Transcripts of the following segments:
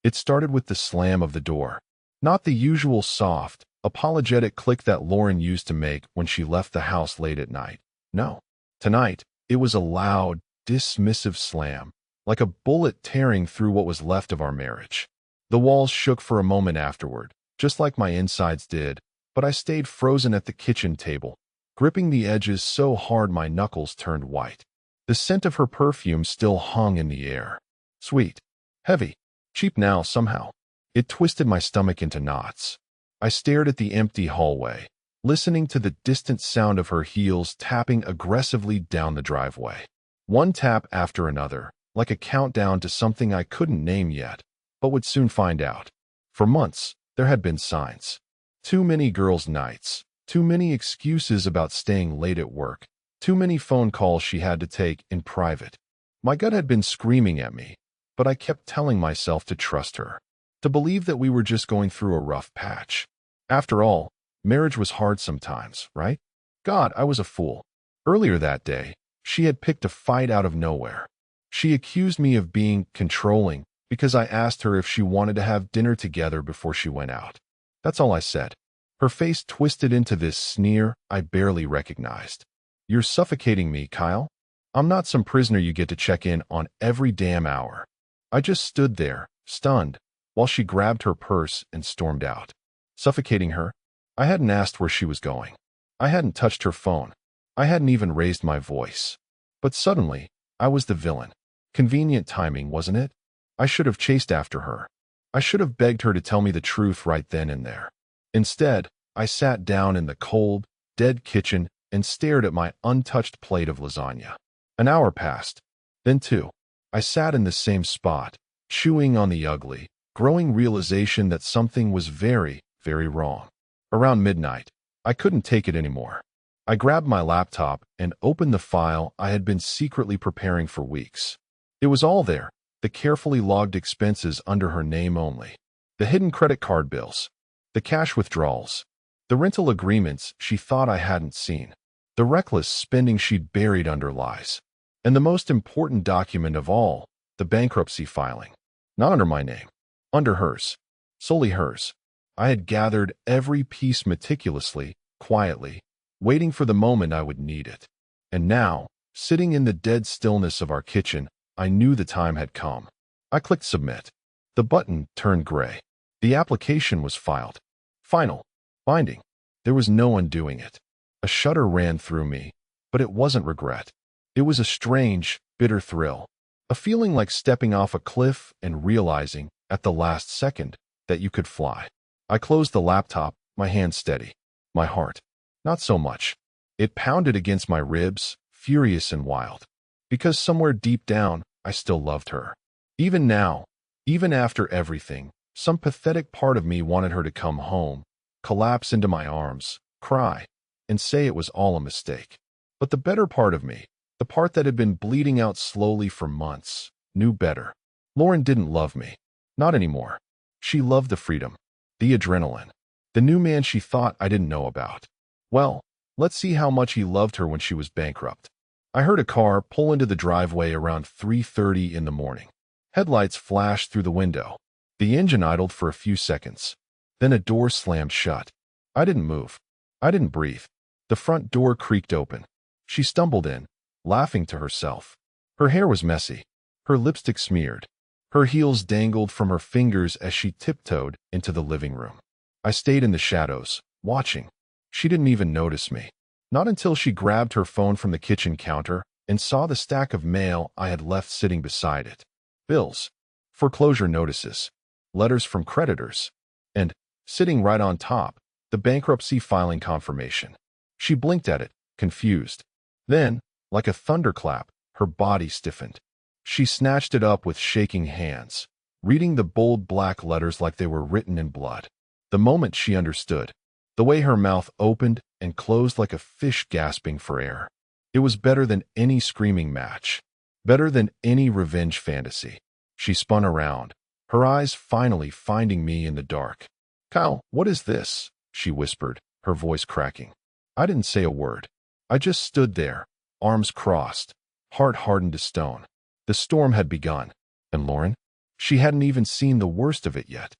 It started with the slam of the door. Not the usual soft, apologetic click that Lauren used to make when she left the house late at night. No. Tonight, it was a loud, dismissive slam, like a bullet tearing through what was left of our marriage. The walls shook for a moment afterward, just like my insides did, but I stayed frozen at the kitchen table, gripping the edges so hard my knuckles turned white. The scent of her perfume still hung in the air. Sweet, heavy, cheap now somehow. It twisted my stomach into knots. I stared at the empty hallway, listening to the distant sound of her heels tapping aggressively down the driveway. One tap after another, like a countdown to something I couldn't name yet, but would soon find out. For months, there had been signs. Too many girls' nights, too many excuses about staying late at work, too many phone calls she had to take in private. My gut had been screaming at me, but I kept telling myself to trust her, to believe that we were just going through a rough patch. After all, marriage was hard sometimes, right? God, I was a fool. Earlier that day, she had picked a fight out of nowhere. She accused me of being controlling because I asked her if she wanted to have dinner together before she went out. That's all I said. Her face twisted into this sneer I barely recognized. You're suffocating me, Kyle. I'm not some prisoner you get to check in on every damn hour. I just stood there, stunned, while she grabbed her purse and stormed out. Suffocating her? I hadn't asked where she was going. I hadn't touched her phone. I hadn't even raised my voice. But suddenly, I was the villain. Convenient timing, wasn't it? I should have chased after her. I should have begged her to tell me the truth right then and there. Instead, I sat down in the cold, dead kitchen and stared at my untouched plate of lasagna. An hour passed. Then two. I sat in the same spot, chewing on the ugly, growing realization that something was very, very wrong. Around midnight, I couldn't take it anymore. I grabbed my laptop and opened the file I had been secretly preparing for weeks. It was all there, the carefully logged expenses under her name only, the hidden credit card bills, the cash withdrawals, the rental agreements she thought I hadn't seen, the reckless spending she'd buried under lies, and the most important document of all, the bankruptcy filing. Not under my name, under hers, solely hers. I had gathered every piece meticulously, quietly, waiting for the moment I would need it. And now, sitting in the dead stillness of our kitchen, I knew the time had come. I clicked submit. The button turned gray. The application was filed. Final. Binding. There was no undoing it. A shudder ran through me, but it wasn't regret. It was a strange, bitter thrill. A feeling like stepping off a cliff and realizing, at the last second, that you could fly. I closed the laptop, my hand steady. My heart. Not so much. It pounded against my ribs, furious and wild. Because somewhere deep down, I still loved her. Even now, even after everything, some pathetic part of me wanted her to come home, collapse into my arms, cry, and say it was all a mistake. But the better part of me, the part that had been bleeding out slowly for months, knew better. Lauren didn't love me. Not anymore. She loved the freedom, the adrenaline, the new man she thought I didn't know about. Well, let's see how much he loved her when she was bankrupt. I heard a car pull into the driveway around 3:30 in the morning. Headlights flashed through the window. The engine idled for a few seconds. Then a door slammed shut. I didn't move. I didn't breathe. The front door creaked open. She stumbled in, laughing to herself. Her hair was messy. Her lipstick smeared. Her heels dangled from her fingers as she tiptoed into the living room. I stayed in the shadows, watching. She didn't even notice me. Not until she grabbed her phone from the kitchen counter and saw the stack of mail I had left sitting beside it. Bills, foreclosure notices, letters from creditors, and, sitting right on top, the bankruptcy filing confirmation. She blinked at it, confused. Then, like a thunderclap, her body stiffened. She snatched it up with shaking hands, reading the bold black letters like they were written in blood. The moment she understood, the way her mouth opened and closed like a fish gasping for air. It was better than any screaming match, better than any revenge fantasy. She spun around, her eyes finally finding me in the dark. "Kyle, what is this?" she whispered, her voice cracking. I didn't say a word. I just stood there, arms crossed, heart hardened to stone. The storm had begun. And Lauren? She hadn't even seen the worst of it yet.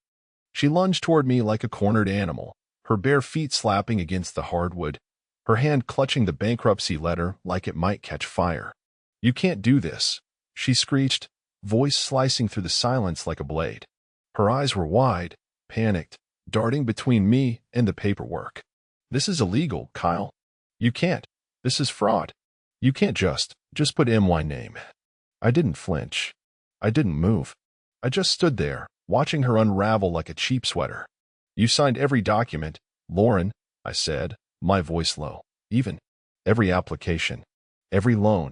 She lunged toward me like a cornered animal, her bare feet slapping against the hardwood, her hand clutching the bankruptcy letter like it might catch fire. "You can't do this," she screeched, voice slicing through the silence like a blade. Her eyes were wide, panicked, darting between me and the paperwork. "This is illegal, Kyle. You can't. This is fraud. You can't just put my name." I didn't flinch. I didn't move. I just stood there, watching her unravel like a cheap sweater. "You signed every document, Lauren," I said, my voice low. "Even every application, every loan,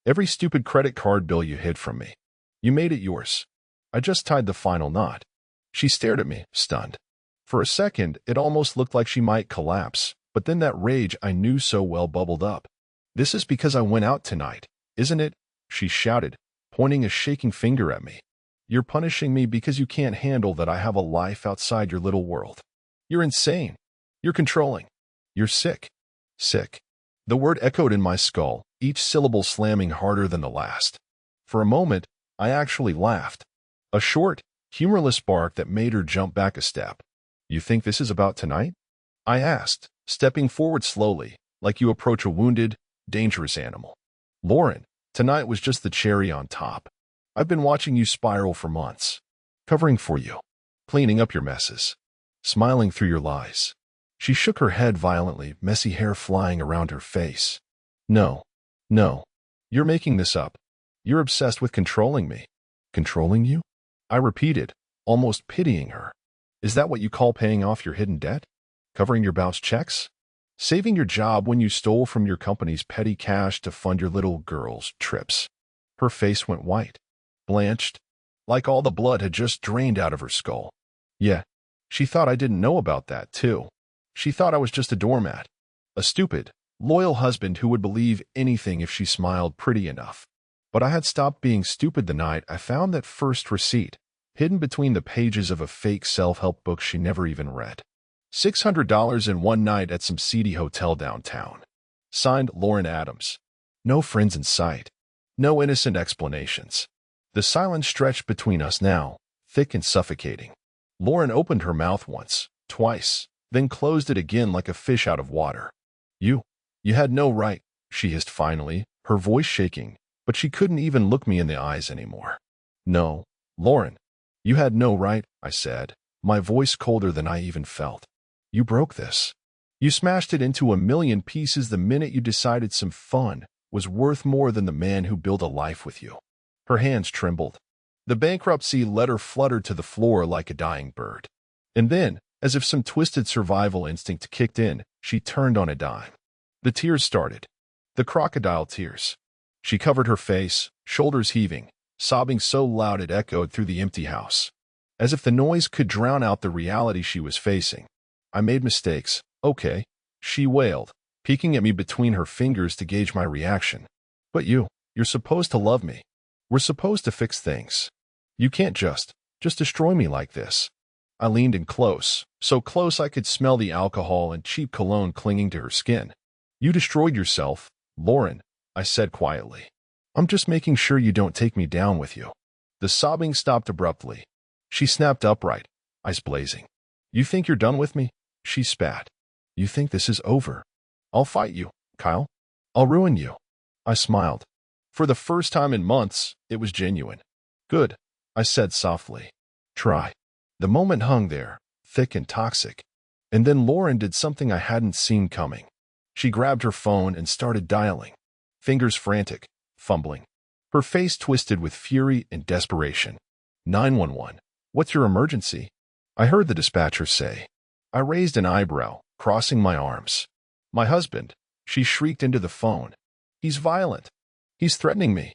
every stupid credit card bill you hid from me. You made it yours. I just tied the final knot." She stared at me, stunned. For a second, it almost looked like she might collapse, but then that rage I knew so well bubbled up. "This is because I went out tonight, isn't it?" she shouted, pointing a shaking finger at me. "You're punishing me because you can't handle that I have a life outside your little world. You're insane. You're controlling. You're sick." Sick. The word echoed in my skull, each syllable slamming harder than the last. For a moment, I actually laughed. A short, humorless bark that made her jump back a step. "You think this is about tonight?" I asked, stepping forward slowly, like you approach a wounded, dangerous animal. "Lauren, tonight was just the cherry on top. I've been watching you spiral for months, covering for you, cleaning up your messes, smiling through your lies." She shook her head violently, messy hair flying around her face. No, you're making this up. You're obsessed with controlling me." "Controlling you?" I repeated, almost pitying her. "Is that what you call paying off your hidden debt? Covering your bounced checks? Saving your job when you stole from your company's petty cash to fund your little girl's trips?" Her face went white, blanched, like all the blood had just drained out of her skull. Yeah, she thought I didn't know about that, too. She thought I was just a doormat, a stupid, loyal husband who would believe anything if she smiled pretty enough. But I had stopped being stupid the night I found that first receipt, hidden between the pages of a fake self-help book she never even read. $600 in one night at some seedy hotel downtown. Signed, Lauren Adams. No friends in sight. No innocent explanations. The silence stretched between us now, thick and suffocating. Lauren opened her mouth once, twice, then closed it again like a fish out of water. You had no right," she hissed finally, her voice shaking, but she couldn't even look me in the eyes anymore. "No, Lauren, you had no right," I said, my voice colder than I even felt. "You broke this. You smashed it into a million pieces the minute you decided some fun was worth more than the man who built a life with you." Her hands trembled. The bankruptcy letter fluttered to the floor like a dying bird. And then, as if some twisted survival instinct kicked in, she turned on a dime. The tears started. The crocodile tears. She covered her face, shoulders heaving, sobbing so loud it echoed through the empty house. As if the noise could drown out the reality she was facing. "I made mistakes, okay," she wailed, peeking at me between her fingers to gauge my reaction. "But you're supposed to love me. We're supposed to fix things. You can't just destroy me like this." I leaned in close, so close I could smell the alcohol and cheap cologne clinging to her skin. "You destroyed yourself, Lauren," I said quietly. "I'm just making sure you don't take me down with you." The sobbing stopped abruptly. She snapped upright, eyes blazing. "You think you're done with me?" she spat. "You think this is over? I'll fight you, Kyle. I'll ruin you." I smiled. For the first time in months, it was genuine. "Good," I said softly. "Try." The moment hung there, thick and toxic. And then Lauren did something I hadn't seen coming. She grabbed her phone and started dialing, fingers frantic, fumbling. Her face twisted with fury and desperation. 911. "What's your emergency?" I heard the dispatcher say. I raised an eyebrow, crossing my arms. "My husband," she shrieked into the phone. "He's violent. He's threatening me.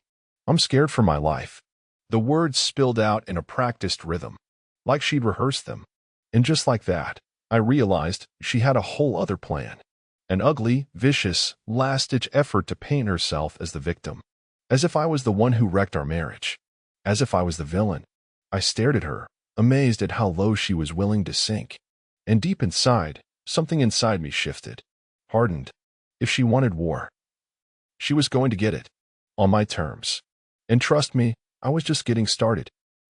I'm scared for my life." The words spilled out in a practiced rhythm, like she'd rehearsed them. And just like that, I realized she had a whole other plan. An ugly, vicious, last-ditch effort to paint herself as the victim. As if I was the one who wrecked our marriage. As if I was the villain. I stared at her, amazed at how low she was willing to sink. And deep inside, something inside me shifted. Hardened. If she wanted war, she was going to get it. On my terms. And trust me, I was just getting started.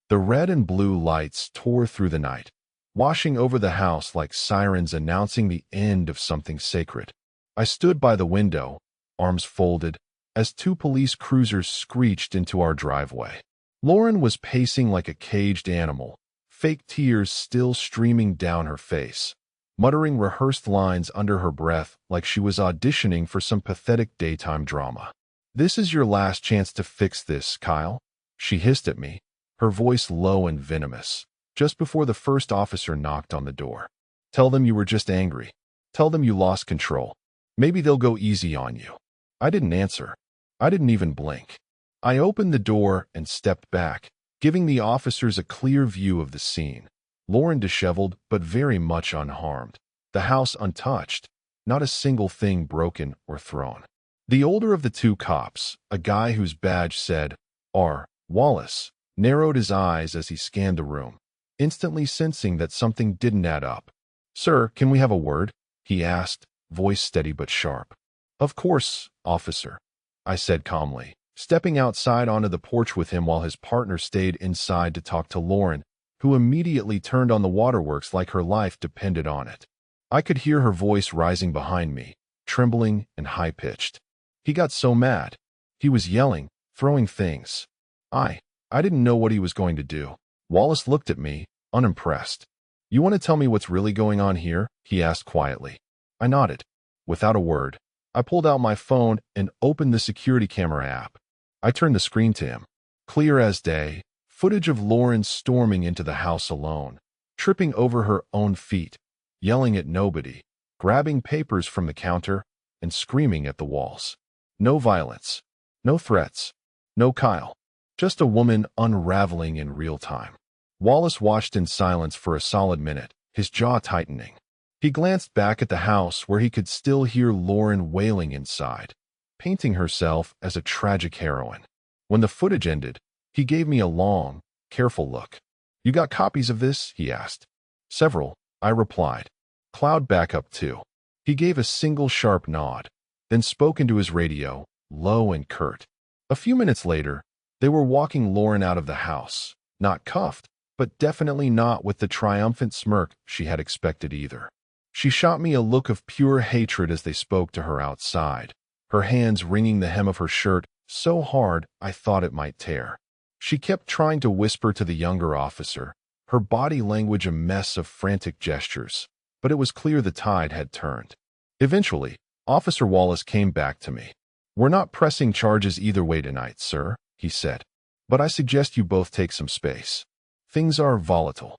The red and blue lights tore through the night, washing over the house like sirens announcing the end of something sacred. I stood by the window, arms folded, as two police cruisers screeched into our driveway. Lauren was pacing like a caged animal, fake tears still streaming down her face, muttering rehearsed lines under her breath like she was auditioning for some pathetic daytime drama. "This is your last chance to fix this, Kyle," she hissed at me, her voice low and venomous, just before the first officer knocked on the door. "Tell them you were just angry. Tell them you lost control. Maybe they'll go easy on you." I didn't answer. I didn't even blink. I opened the door and stepped back, giving the officers a clear view of the scene. Lauren disheveled, but very much unharmed. The house untouched, not a single thing broken or thrown. The older of the two cops, a guy whose badge said, R. Wallace, narrowed his eyes as he scanned the room, instantly sensing that something didn't add up. "Sir, can we have a word?" he asked, voice steady but sharp. "Of course, officer," I said calmly, stepping outside onto the porch with him while his partner stayed inside to talk to Lauren, who immediately turned on the waterworks like her life depended on it. I could hear her voice rising behind me, trembling and high-pitched. He got so mad. He was yelling, throwing things. I didn't know what he was going to do. Wallace looked at me, unimpressed. "You want to tell me what's really going on here?" he asked quietly. I nodded. Without a word, I pulled out my phone and opened the security camera app. I turned the screen to him. Clear as day, footage of Lauren storming into the house alone, tripping over her own feet, yelling at nobody, grabbing papers from the counter, and screaming at the walls. No violence, no threats, no Kyle. Just a woman unraveling in real time. Wallace watched in silence for a solid minute, his jaw tightening. He glanced back at the house where he could still hear Lauren wailing inside, painting herself as a tragic heroine. When the footage ended, he gave me a long, careful look. "You got copies of this?" he asked. "Several," I replied. "Cloud backup too." He gave a single sharp nod, then spoke into his radio, low and curt. A few minutes later, they were walking Lauren out of the house, not cuffed, but definitely not with the triumphant smirk she had expected either. She shot me a look of pure hatred as they spoke to her outside, her hands wringing the hem of her shirt so hard I thought it might tear. She kept trying to whisper to the younger officer, her body language a mess of frantic gestures, but it was clear the tide had turned. Eventually, Officer Wallace came back to me. "We're not pressing charges either way tonight, sir," he said, "but I suggest you both take some space. Things are volatile."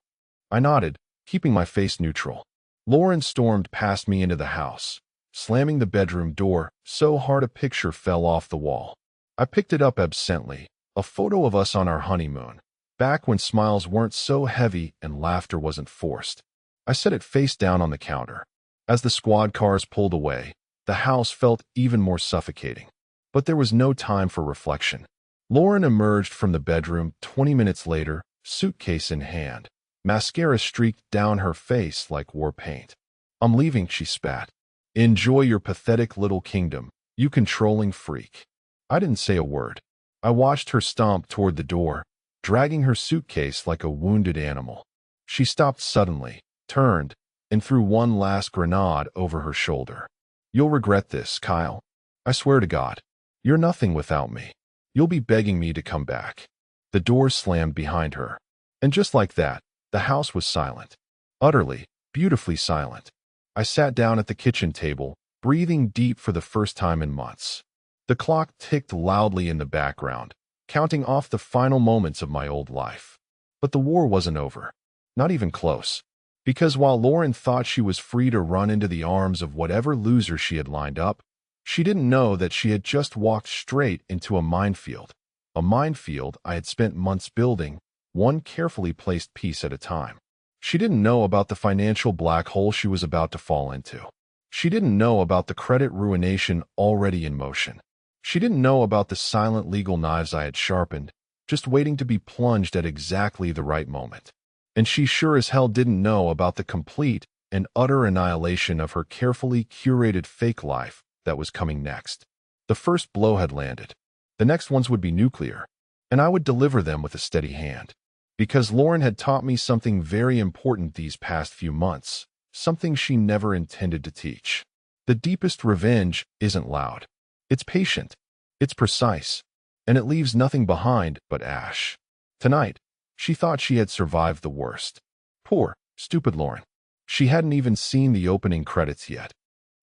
I nodded, keeping my face neutral. Lauren stormed past me into the house, slamming the bedroom door so hard a picture fell off the wall. I picked it up absently, a photo of us on our honeymoon, back when smiles weren't so heavy and laughter wasn't forced. I set it face down on the counter. As the squad cars pulled away, the house felt even more suffocating. But there was no time for reflection. Lauren emerged from the bedroom 20 minutes later, suitcase in hand. Mascara streaked down her face like war paint. "I'm leaving," she spat. "Enjoy your pathetic little kingdom, you controlling freak." I didn't say a word. I watched her stomp toward the door, dragging her suitcase like a wounded animal. She stopped suddenly, turned, and threw one last grenade over her shoulder. "You'll regret this, Kyle. I swear to God. You're nothing without me. You'll be begging me to come back." The door slammed behind her. And just like that, the house was silent. Utterly, beautifully silent. I sat down at the kitchen table, breathing deep for the first time in months. The clock ticked loudly in the background, counting off the final moments of my old life. But the war wasn't over. Not even close. Because while Lauren thought she was free to run into the arms of whatever loser she had lined up, she didn't know that she had just walked straight into a minefield. A minefield I had spent months building, one carefully placed piece at a time. She didn't know about the financial black hole she was about to fall into. She didn't know about the credit ruination already in motion. She didn't know about the silent legal knives I had sharpened, just waiting to be plunged at exactly the right moment. And she sure as hell didn't know about the complete and utter annihilation of her carefully curated fake life that was coming next. The first blow had landed. The next ones would be nuclear, and I would deliver them with a steady hand. Because Lauren had taught me something very important these past few months, something she never intended to teach. The deepest revenge isn't loud. It's patient, it's precise, and it leaves nothing behind but ash. Tonight, she thought she had survived the worst. Poor, stupid Lauren. She hadn't even seen the opening credits yet.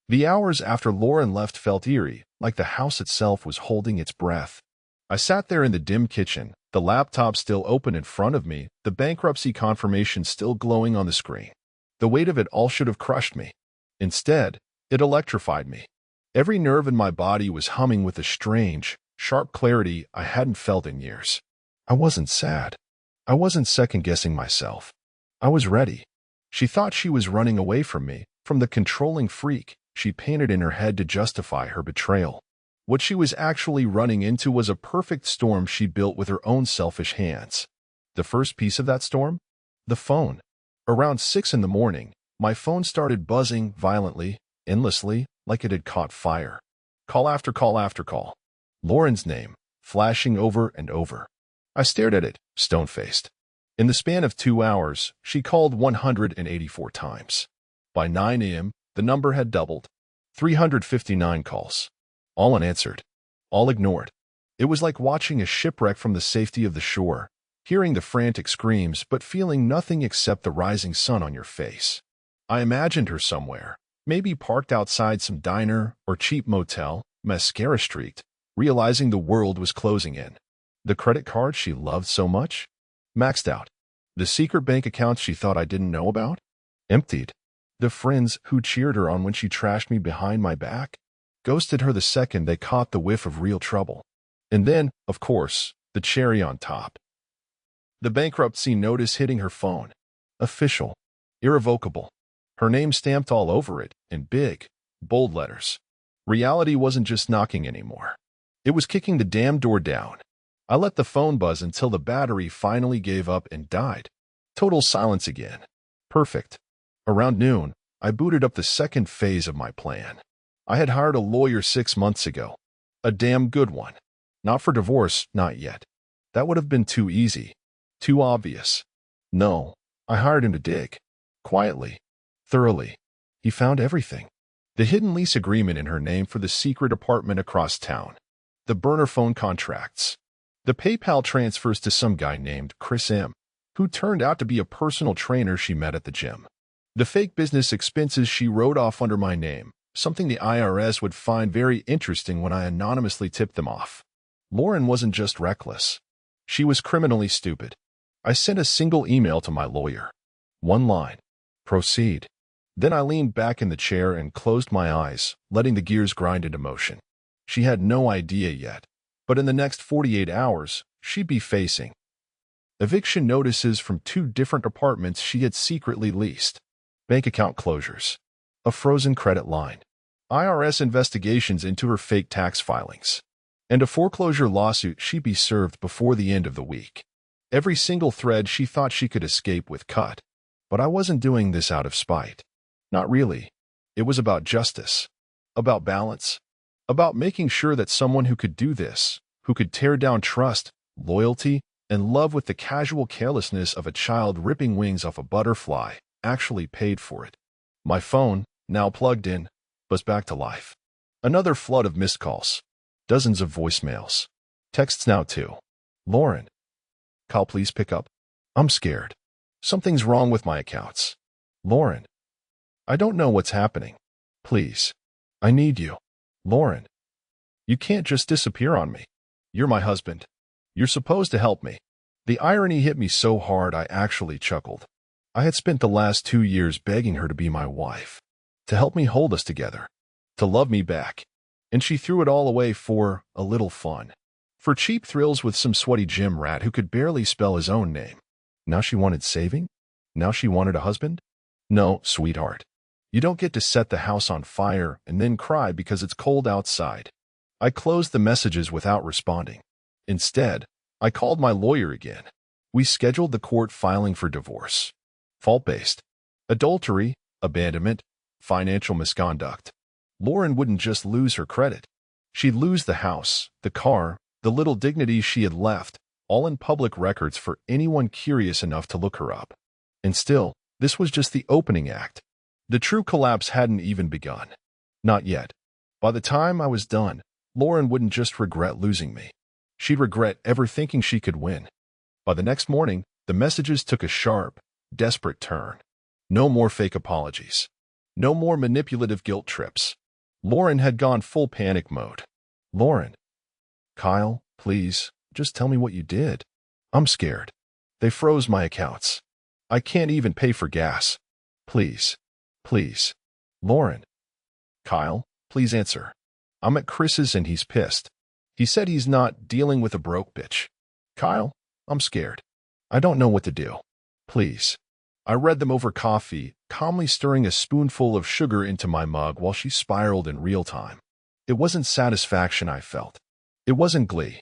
The hours after Lauren left felt eerie, like the house itself was holding its breath. I sat there in the dim kitchen, the laptop still open in front of me, the bankruptcy confirmation still glowing on the screen. The weight of it all should have crushed me. Instead, it electrified me. Every nerve in my body was humming with a strange, sharp clarity I hadn't felt in years. I wasn't sad. I wasn't second-guessing myself. I was ready. She thought she was running away from me, from the controlling freak she painted in her head to justify her betrayal. What she was actually running into was a perfect storm she built with her own selfish hands. The first piece of that storm? The phone. Around 6 in the morning, my phone started buzzing violently, endlessly, like it had caught fire. Call after call after call. Lauren's name, flashing over and over. I stared at it, stone-faced. In the span of 2 hours, she called 184 times. By 9 a.m., the number had doubled. 359 calls. All unanswered. All ignored. It was like watching a shipwreck from the safety of the shore, hearing the frantic screams but feeling nothing except the rising sun on your face. I imagined her somewhere, maybe parked outside some diner or cheap motel, mascara streaked, realizing the world was closing in. The credit card she loved so much? Maxed out. The secret bank accounts she thought I didn't know about? Emptied. The friends who cheered her on when she trashed me behind my back? Ghosted her the second they caught the whiff of real trouble. And then, of course, the cherry on top. The bankruptcy notice hitting her phone. Official. Irrevocable. Her name stamped all over it, in big, bold letters. Reality wasn't just knocking anymore. It was kicking the damn door down. I let the phone buzz until the battery finally gave up and died. Total silence again. Perfect. Around noon, I booted up the second phase of my plan. I had hired a lawyer 6 months ago. A damn good one. Not for divorce, not yet. That would have been too easy. Too obvious. No, I hired him to dig. Quietly. Thoroughly. He found everything. The hidden lease agreement in her name for the secret apartment across town. The burner phone contracts. The PayPal transfers to some guy named Chris M., who turned out to be a personal trainer she met at the gym. The fake business expenses she wrote off under my name, something the IRS would find very interesting when I anonymously tipped them off. Lauren wasn't just reckless. She was criminally stupid. I sent a single email to my lawyer. One line. Proceed. Then I leaned back in the chair and closed my eyes, letting the gears grind into motion. She had no idea yet, but in the next 48 hours, she'd be facing eviction notices from 2 different apartments she had secretly leased, bank account closures, a frozen credit line, IRS investigations into her fake tax filings, and a foreclosure lawsuit she'd be served before the end of the week. Every single thread she thought she could escape with cut. But I wasn't doing this out of spite. Not really. It was about justice, about balance, about making sure that someone who could do this, who could tear down trust, loyalty, and love with the casual carelessness of a child ripping wings off a butterfly, actually paid for it. My phone, now plugged in, was back to life. Another flood of missed calls. Dozens of voicemails. Texts now too. Lauren. Call please pick up. I'm scared. Something's wrong with my accounts. Lauren. I don't know what's happening. Please. I need you. Lauren. You can't just disappear on me. You're my husband. You're supposed to help me. The irony hit me so hard I actually chuckled. I had spent the last 2 years begging her to be my wife, to help me hold us together, to love me back. And she threw it all away for a little fun. For cheap thrills with some sweaty gym rat who could barely spell his own name. Now she wanted saving? Now she wanted a husband? No, sweetheart. You don't get to set the house on fire and then cry because it's cold outside. I closed the messages without responding. Instead, I called my lawyer again. We scheduled the court filing for divorce. Fault-based. Adultery, abandonment, financial misconduct. Lauren wouldn't just lose her credit. She'd lose the house, the car, the little dignity she had left, all in public records for anyone curious enough to look her up. And still, this was just the opening act. The true collapse hadn't even begun. Not yet. By the time I was done, Lauren wouldn't just regret losing me. She'd regret ever thinking she could win. By the next morning, the messages took a sharp, desperate turn. No more fake apologies. No more manipulative guilt trips. Lauren had gone full panic mode. Lauren. Kyle, please, just tell me what you did. I'm scared. They froze my accounts. I can't even pay for gas. Please. Please. Lauren. Kyle, please answer. I'm at Chris's and he's pissed. He said he's not dealing with a broke bitch. Kyle, I'm scared. I don't know what to do. Please. I read them over coffee, calmly stirring a spoonful of sugar into my mug while she spiraled in real time. It wasn't satisfaction I felt. It wasn't glee.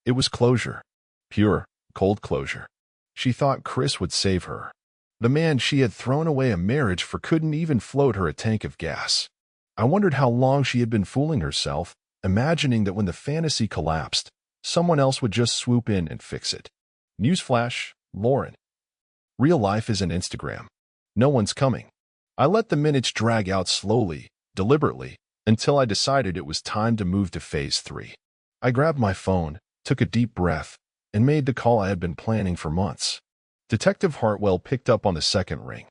It was closure. Pure, cold closure. She thought Chris would save her. The man she had thrown away a marriage for couldn't even float her a tank of gas. I wondered how long she had been fooling herself, imagining that when the fantasy collapsed, someone else would just swoop in and fix it. Newsflash, Lauren. Real life isn't Instagram. No one's coming. I let the minutes drag out slowly, deliberately, until I decided it was time to move to phase 3. I grabbed my phone, took a deep breath, and made the call I had been planning for months. Detective Hartwell picked up on the second ring.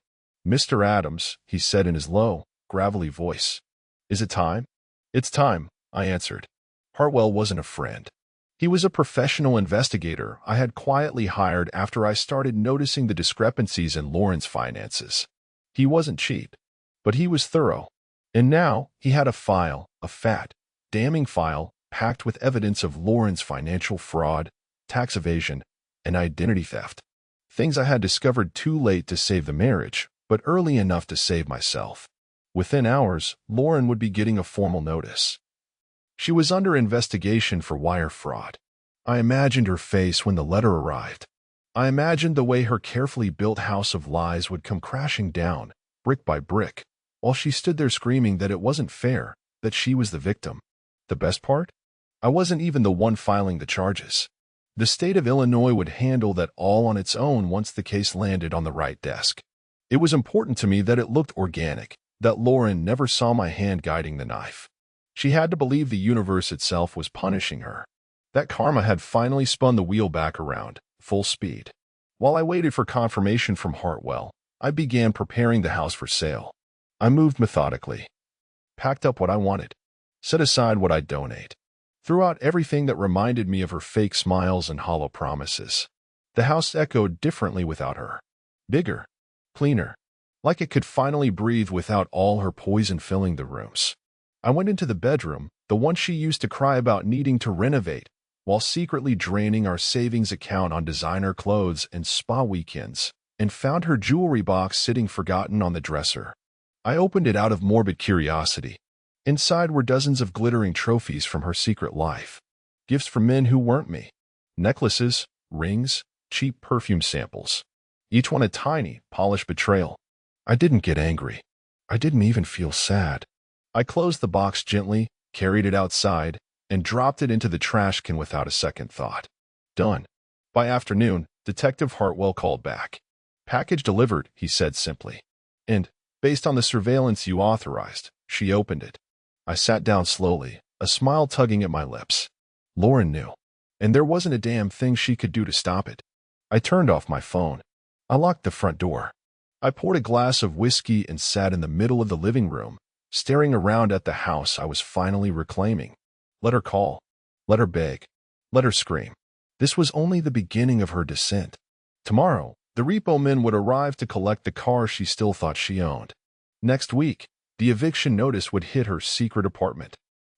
Mr. Adams, he said in his low, gravelly voice. Is it time? It's time, I answered. Hartwell wasn't a friend. He was a professional investigator I had quietly hired after I started noticing the discrepancies in Lauren's finances. He wasn't cheap, but he was thorough. And now he had a file, a fat, damning file, packed with evidence of Lauren's financial fraud, tax evasion, and identity theft. Things I had discovered too late to save the marriage, but early enough to save myself. Within hours, Lauren would be getting a formal notice. She was under investigation for wire fraud. I imagined her face when the letter arrived. I imagined the way her carefully built house of lies would come crashing down, brick by brick, while she stood there screaming that it wasn't fair, that she was the victim. The best part? I wasn't even the one filing the charges. The state of Illinois would handle that all on its own once the case landed on the right desk. It was important to me that it looked organic, that Lauren never saw my hand guiding the knife. She had to believe the universe itself was punishing her. That karma had finally spun the wheel back around, full speed. While I waited for confirmation from Hartwell, I began preparing the house for sale. I moved methodically. Packed up what I wanted. Set aside what I'd donate. Threw out everything that reminded me of her fake smiles and hollow promises. The house echoed differently without her. Bigger. Cleaner. Like it could finally breathe without all her poison filling the rooms. I went into the bedroom, the one she used to cry about needing to renovate, while secretly draining our savings account on designer clothes and spa weekends, and found her jewelry box sitting forgotten on the dresser. I opened it out of morbid curiosity. Inside were dozens of glittering trophies from her secret life. Gifts from men who weren't me. Necklaces, rings, cheap perfume samples. Each one a tiny, polished betrayal. I didn't get angry. I didn't even feel sad. I closed the box gently, carried it outside, and dropped it into the trash can without a second thought. Done. By afternoon, Detective Hartwell called back. Package delivered, he said simply. And, based on the surveillance you authorized, she opened it. I sat down slowly, a smile tugging at my lips. Lauren knew. And there wasn't a damn thing she could do to stop it. I turned off my phone. I locked the front door. I poured a glass of whiskey and sat in the middle of the living room, staring around at the house I was finally reclaiming. Let her call. Let her beg. Let her scream. This was only the beginning of her descent. Tomorrow, the repo men would arrive to collect the car she still thought she owned. Next week, the eviction notice would hit her secret apartment.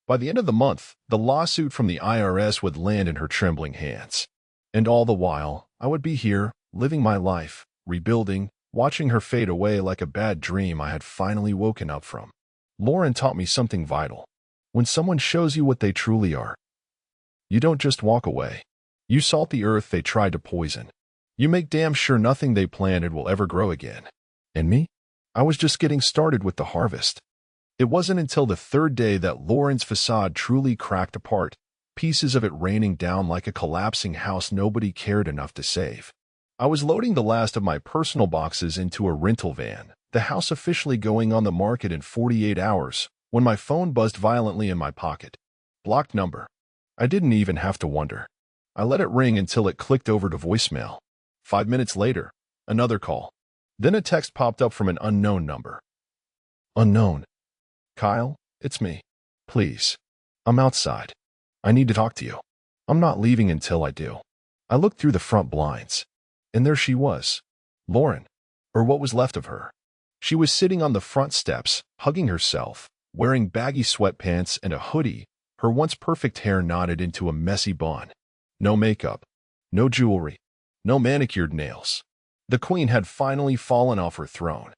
By the end of the month, the lawsuit from the IRS would land in her trembling hands. And all the while, I would be here, living my life, rebuilding, watching her fade away like a bad dream I had finally woken up from. Lauren taught me something vital. When someone shows you what they truly are, you don't just walk away. You salt the earth they tried to poison. You make damn sure nothing they planted will ever grow again. And me? I was just getting started with the harvest. It wasn't until the third day that Lauren's facade truly cracked apart, pieces of it raining down like a collapsing house nobody cared enough to save. I was loading the last of my personal boxes into a rental van, the house officially going on the market in 48 hours, when my phone buzzed violently in my pocket. Blocked number. I didn't even have to wonder. I let it ring until it clicked over to voicemail. 5 minutes later, another call. Then a text popped up from an unknown number. Unknown. Kyle, it's me. Please. I'm outside. I need to talk to you. I'm not leaving until I do. I looked through the front blinds, and there she was. Lauren, or what was left of her. She was sitting on the front steps, hugging herself, wearing baggy sweatpants and a hoodie, her once perfect hair knotted into a messy bun. No makeup, no jewelry, no manicured nails. The queen had finally fallen off her throne.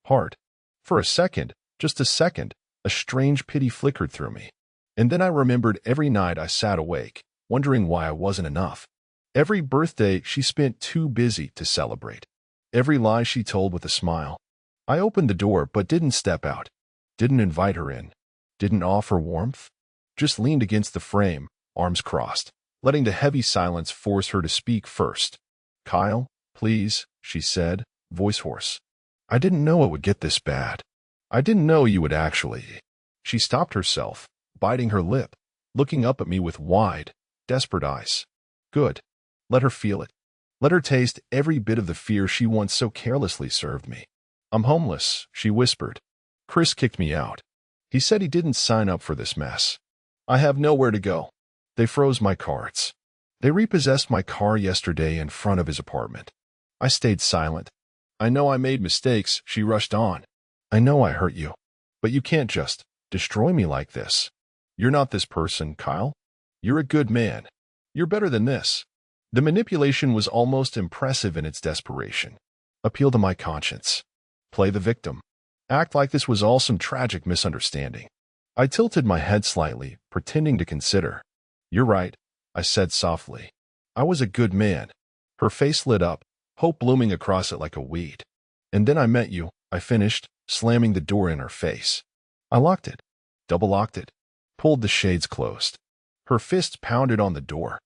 Heart. For a second, just a second, a strange pity flickered through me. And then I remembered every night I sat awake, wondering why I wasn't enough. Every birthday she spent too busy to celebrate. Every lie she told with a smile. I opened the door but didn't step out. Didn't invite her in. Didn't offer warmth. Just leaned against the frame, arms crossed, letting the heavy silence force her to speak first. Kyle, please, she said, voice hoarse. I didn't know it would get this bad. I didn't know you would actually. She stopped herself, biting her lip, looking up at me with wide, desperate eyes. Good. Let her feel it. Let her taste every bit of the fear she once so carelessly served me. I'm homeless, she whispered. Chris kicked me out. He said he didn't sign up for this mess. I have nowhere to go. They froze my cards. They repossessed my car yesterday in front of his apartment. I stayed silent. I know I made mistakes, she rushed on. I know I hurt you. But you can't just destroy me like this. You're not this person, Kyle. You're a good man. You're better than this. The manipulation was almost impressive in its desperation. Appeal to my conscience. Play the victim. Act like this was all some tragic misunderstanding. I tilted my head slightly, pretending to consider. You're right, I said softly. I was a good man. Her face lit up, hope blooming across it like a weed. And then I met you, I finished, slamming the door in her face. I locked it, double-locked it, pulled the shades closed. Her fist pounded on the door.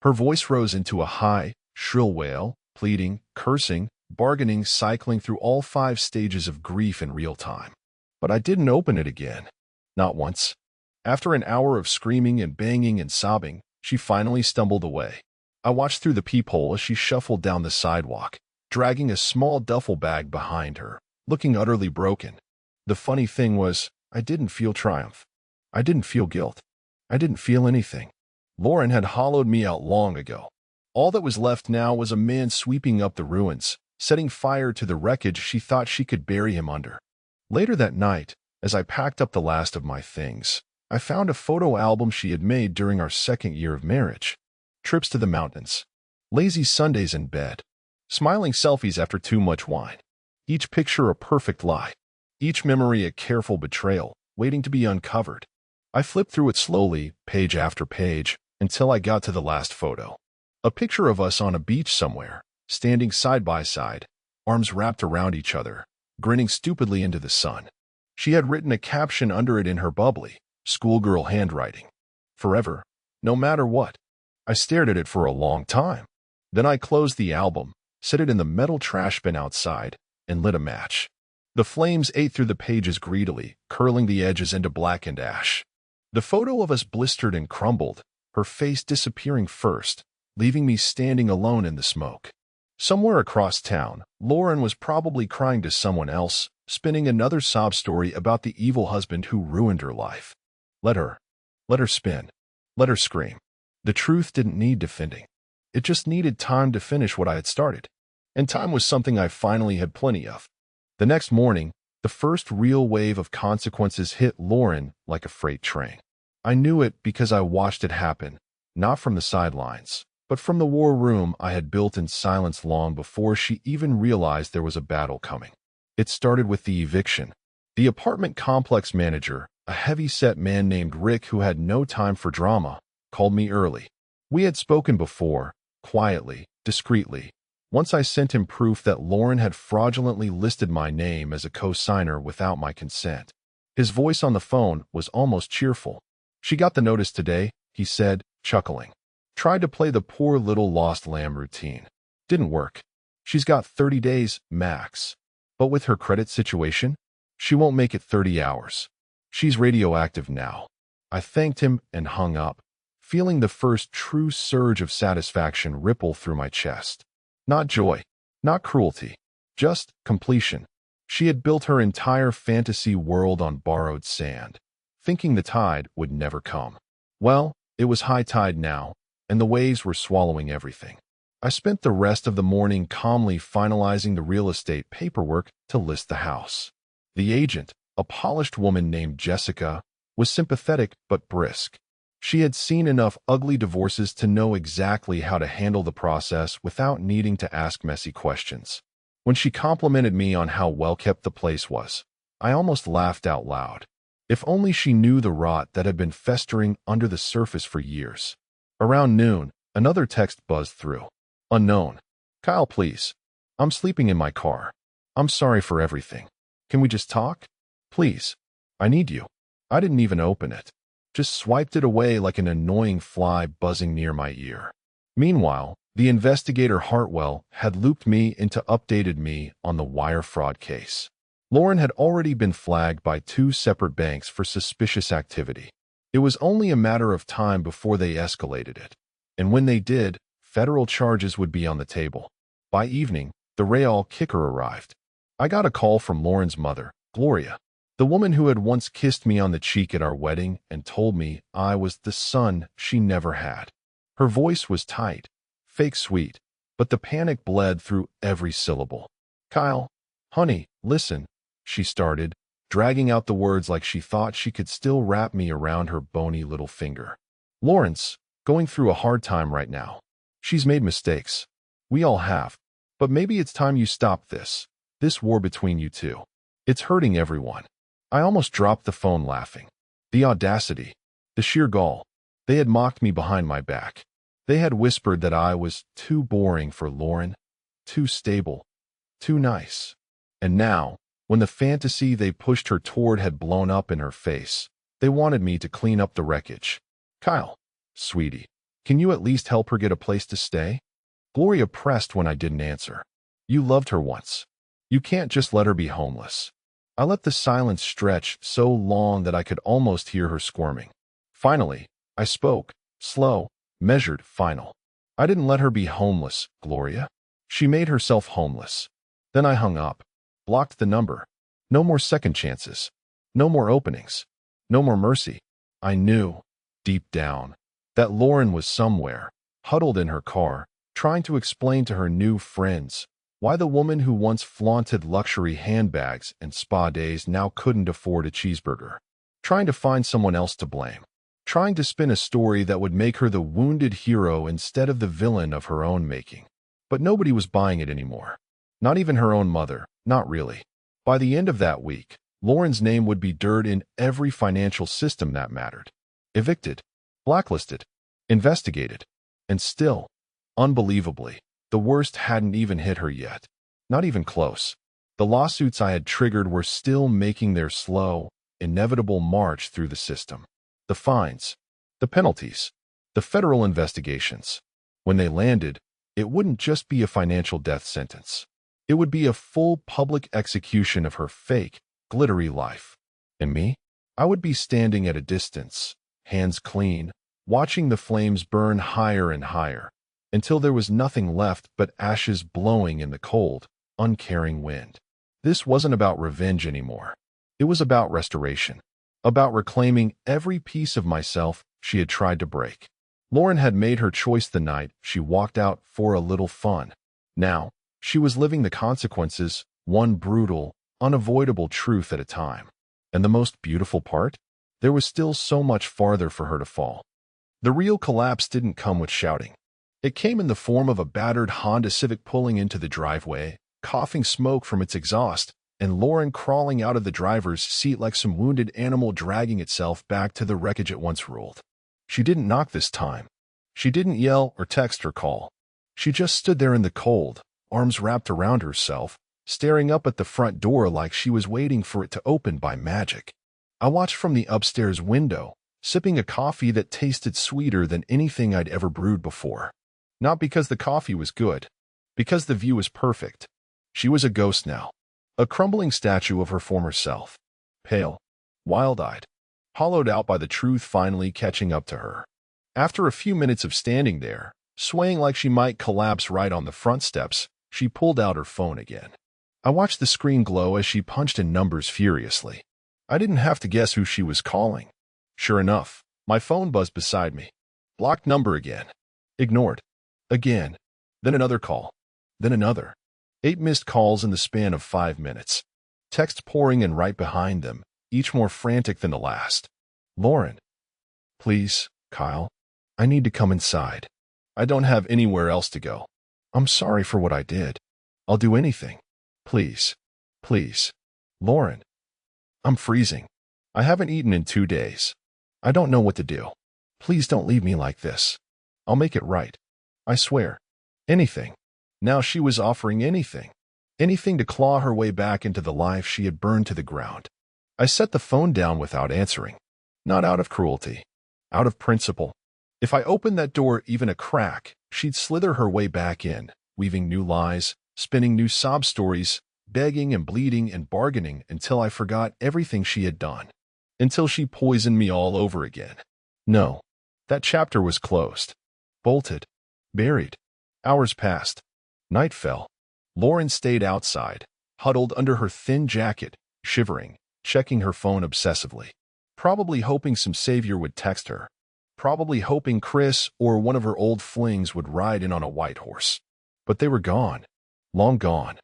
Her voice rose into a high, shrill wail, pleading, cursing, bargaining, cycling through all 5 stages of grief in real time. But I didn't open it again. Not once. After an hour of screaming and banging and sobbing, she finally stumbled away. I watched through the peephole as she shuffled down the sidewalk, dragging a small duffel bag behind her, looking utterly broken. The funny thing was, I didn't feel triumph. I didn't feel guilt. I didn't feel anything. Lauren had hollowed me out long ago. All that was left now was a man sweeping up the ruins, setting fire to the wreckage she thought she could bury him under. Later that night, as I packed up the last of my things, I found a photo album she had made during our 2nd year of marriage. Trips to the mountains, lazy Sundays in bed, smiling selfies after too much wine. Each picture a perfect lie. Each memory a careful betrayal, waiting to be uncovered. I flipped through it slowly, page after page, until I got to the last photo. A picture of us on a beach somewhere, standing side by side, arms wrapped around each other, grinning stupidly into the sun. She had written a caption under it in her bubbly, schoolgirl handwriting. Forever, no matter what. I stared at it for a long time. Then I closed the album, set it in the metal trash bin outside, and lit a match. The flames ate through the pages greedily, curling the edges into blackened ash. The photo of us blistered and crumbled, her face disappearing first, leaving me standing alone in the smoke. Somewhere across town, Lauren was probably crying to someone else, spinning another sob story about the evil husband who ruined her life. Let her spin. Let her scream. The truth didn't need defending. It just needed time to finish what I had started. And time was something I finally had plenty of. The next morning, the first real wave of consequences hit Lauren like a freight train. I knew it because I watched it happen, not from the sidelines, but from the war room I had built in silence long before she even realized there was a battle coming. It started with the eviction. The apartment complex manager, a heavy-set man named Rick who had no time for drama, called me early. We had spoken before, quietly, discreetly. Once I sent him proof that Lauren had fraudulently listed my name as a co-signer without my consent. His voice on the phone was almost cheerful. She got the notice today, he said, chuckling. Tried to play the poor little lost lamb routine. Didn't work. She's got 30 days, max. But with her credit situation, she won't make it 30 hours. She's radioactive now. I thanked him and hung up, feeling the first true surge of satisfaction ripple through my chest. Not joy, not cruelty, just completion. She had built her entire fantasy world on borrowed sand, thinking the tide would never come. Well, it was high tide now, and the waves were swallowing everything. I spent the rest of the morning calmly finalizing the real estate paperwork to list the house. The agent, a polished woman named Jessica, was sympathetic but brisk. She had seen enough ugly divorces to know exactly how to handle the process without needing to ask messy questions. When she complimented me on how well-kept the place was, I almost laughed out loud. If only she knew the rot that had been festering under the surface for years. Around noon, another text buzzed through. Unknown. Kyle, please. I'm sleeping in my car. I'm sorry for everything. Can we just talk? Please. I need you. I didn't even open it. Just swiped it away like an annoying fly buzzing near my ear. Meanwhile, the investigator Hartwell had looped me into updated me on the wire fraud case. Lauren had already been flagged by 2 separate banks for suspicious activity. It was only a matter of time before they escalated it. And when they did, federal charges would be on the table. By evening, the Real kicker arrived. I got a call from Lauren's mother, Gloria, the woman who had once kissed me on the cheek at our wedding and told me I was the son she never had. Her voice was tight, fake sweet, but the panic bled through every syllable. Kyle, honey, listen, she started, dragging out the words like she thought she could still wrap me around her bony little finger. Lauren's going through a hard time right now. She's made mistakes. We all have. But maybe it's time you stop this war between you two. It's hurting everyone. I almost dropped the phone laughing. The audacity. The sheer gall. They had mocked me behind my back. They had whispered that I was too boring for Lauren, too stable, too nice. And now, when the fantasy they pushed her toward had blown up in her face, they wanted me to clean up the wreckage. Kyle, sweetie, can you at least help her get a place to stay? Gloria pressed when I didn't answer. You loved her once. You can't just let her be homeless. I let the silence stretch so long that I could almost hear her squirming. Finally, I spoke, slow, measured, final. I didn't let her be homeless, Gloria. She made herself homeless. Then I hung up, blocked the number. No more second chances. No more openings. No more mercy. I knew, deep down, that Lauren was somewhere, huddled in her car, trying to explain to her new friends why the woman who once flaunted luxury handbags and spa days now couldn't afford a cheeseburger. Trying to find someone else to blame. Trying to spin a story that would make her the wounded hero instead of the villain of her own making. But nobody was buying it anymore. Not even her own mother, not really. By the end of that week, Lauren's name would be dirred in every financial system that mattered. Evicted, blacklisted, investigated, and still, unbelievably, the worst hadn't even hit her yet. Not even close. The lawsuits I had triggered were still making their slow, inevitable march through the system. The fines, the penalties, the federal investigations. When they landed, it wouldn't just be a financial death sentence. It would be a full public execution of her fake, glittery life. And me? I would be standing at a distance, hands clean, watching the flames burn higher and higher, until there was nothing left but ashes blowing in the cold, uncaring wind. This wasn't about revenge anymore. It was about restoration, about reclaiming every piece of myself she had tried to break. Lauren had made her choice the night she walked out for a little fun. Now, she was living the consequences, one brutal, unavoidable truth at a time. And the most beautiful part? There was still so much farther for her to fall. The real collapse didn't come with shouting. It came in the form of a battered Honda Civic pulling into the driveway, coughing smoke from its exhaust, and Lauren crawling out of the driver's seat like some wounded animal dragging itself back to the wreckage it once ruled. She didn't knock this time. She didn't yell or text or call. She just stood there in the cold, arms wrapped around herself, staring up at the front door like she was waiting for it to open by magic. I watched from the upstairs window, sipping a coffee that tasted sweeter than anything I'd ever brewed before. Not because the coffee was good, because the view was perfect. She was a ghost now, a crumbling statue of her former self, pale, wild-eyed, hollowed out by the truth finally catching up to her. After a few minutes of standing there, swaying like she might collapse right on the front steps, she pulled out her phone again. I watched the screen glow as she punched in numbers furiously. I didn't have to guess who she was calling. Sure enough, my phone buzzed beside me. Blocked number again. Ignored. Again. Then another call. Then another. 8 missed calls in the span of 5 minutes. Text pouring in right behind them, each more frantic than the last. Lauren. Please, Kyle. I need to come inside. I don't have anywhere else to go. I'm sorry for what I did. I'll do anything. Please. Please. Lauren. I'm freezing. I haven't eaten in 2 days. I don't know what to do. Please don't leave me like this. I'll make it right. I swear. Anything. Now she was offering anything. Anything to claw her way back into the life she had burned to the ground. I set the phone down without answering. Not out of cruelty. Out of principle. If I opened that door even a crack, she'd slither her way back in, weaving new lies, spinning new sob stories, begging and bleeding and bargaining until I forgot everything she had done. Until she poisoned me all over again. No. That chapter was closed. Bolted. Buried. Hours passed. Night fell. Lauren stayed outside, huddled under her thin jacket, shivering, checking her phone obsessively. Probably hoping some savior would text her. Probably hoping Chris or one of her old flings would ride in on a white horse. But they were gone. Long gone.